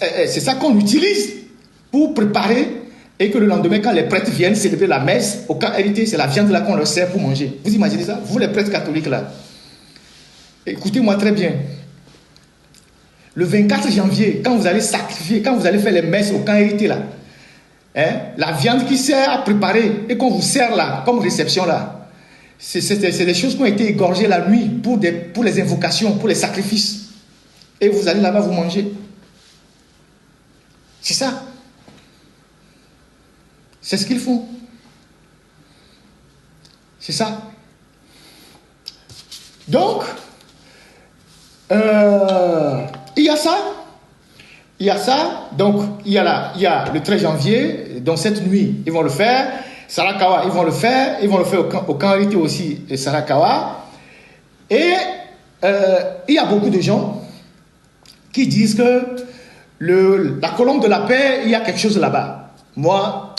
c'est ça qu'on utilise pour préparer et que le lendemain, quand les prêtres viennent célébrer la messe, au camp hérité, c'est la viande là qu'on leur sert pour manger. Vous imaginez ça? Vous les prêtres catholiques là. Écoutez-moi très bien. Le 24 janvier, quand vous allez sacrifier, quand vous allez faire les messes au camp hérité là, hein, la viande qui sert à préparer et qu'on vous sert là, comme réception là, c'est des choses qui ont été égorgées la nuit pour les invocations, pour les sacrifices. Et vous allez là-bas vous manger. C'est ça. C'est ce qu'ils font. C'est ça. Donc, il y a ça. Il y a ça. Donc, il y a le 13 janvier. Donc, cette nuit, ils vont le faire. Sarakawa, ils vont le faire. Ils vont le faire au camp hérité aussi, Sarakawa. Et il y a beaucoup de gens qui disent que la colombe de la paix, il y a quelque chose là-bas. Moi,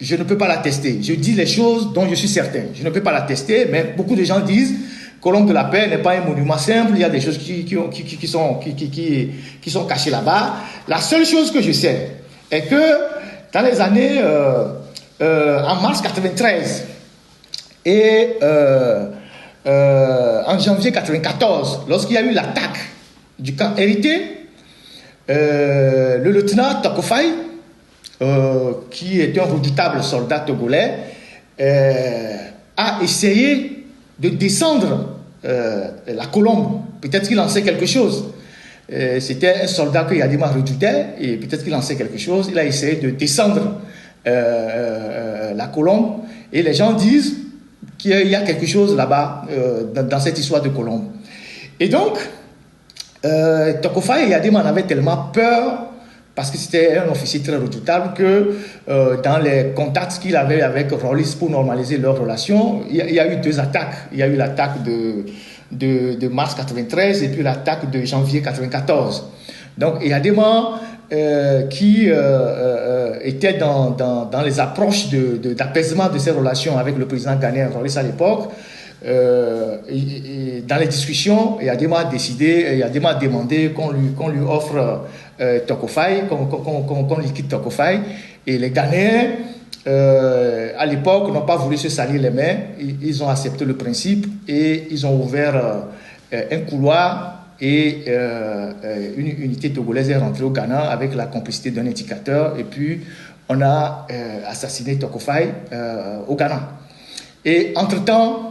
je ne peux pas l'attester. Je dis les choses dont je suis certain. Je ne peux pas l'attester, mais beaucoup de gens disent colombe de la paix n'est pas un monument simple. Il y a des choses qui sont cachées là-bas. La seule chose que je sais est que dans les années en mars 93 et en janvier 94, lorsqu'il y a eu l'attaque du camp hérité, le lieutenant Tokofai, qui est un redoutable soldat togolais, a essayé de descendre la colombe. Peut-être qu'il en sait quelque chose. C'était un soldat que Yadima redoutait et peut-être qu'il en sait quelque chose. Il a essayé de descendre la colombe et les gens disent qu'il y a quelque chose là-bas dans cette histoire de colombe. Et donc, Tokofai et Yadima en avaient tellement peur parce que c'était un officier très redoutable que dans les contacts qu'il avait avec Rollis pour normaliser leurs relations, il y a eu deux attaques. Il y a eu l'attaque de mars 93 et puis l'attaque de janvier 94. Donc Yadima qui était dans les approches d'apaisement de ses relations avec le président ghanéen Rollis à l'époque, dans les discussions, Yadima a demandé qu'on lui offre Tokofai, qu'on liquide Tokofai. Et les Ghanéens, à l'époque, n'ont pas voulu se salir les mains. Ils ont accepté le principe et ils ont ouvert un couloir et une unité togolaise est rentrée au Ghana avec la complicité d'un indicateur. Et puis, on a assassiné Tokofai au Ghana. Et entre-temps,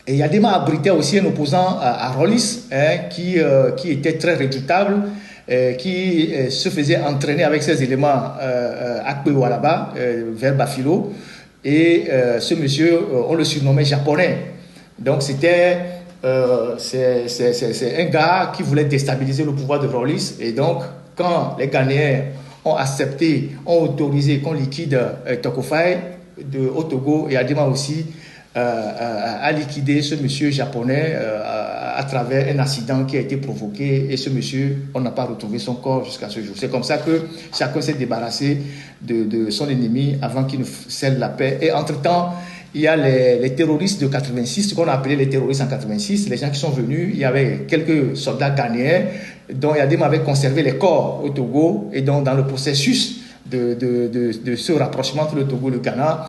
et Yadima abritait aussi un opposant à Rollis, qui était très redoutable, qui se faisait entraîner avec ses éléments à Kpewalaba, vers Bafilo. Et ce monsieur, on le surnommait japonais. Donc c'est un gars qui voulait déstabiliser le pouvoir de Rollis. Et donc, quand les Ghanéens ont accepté, ont autorisé qu'on liquide Tokofai au Togo, et Yadima aussi, a liquidé ce monsieur japonais à travers un accident qui a été provoqué et ce monsieur, on n'a pas retrouvé son corps jusqu'à ce jour. C'est comme ça que chacun s'est débarrassé de son ennemi avant qu'il ne scelle la paix. Et entre-temps, il y a les terroristes de 86, ce qu'on a appelé les terroristes en 86, les gens qui sont venus. Il y avait quelques soldats ghanéens dont Yadima avait conservé les corps au Togo et donc dans le processus de ce rapprochement entre le Togo et le Ghana,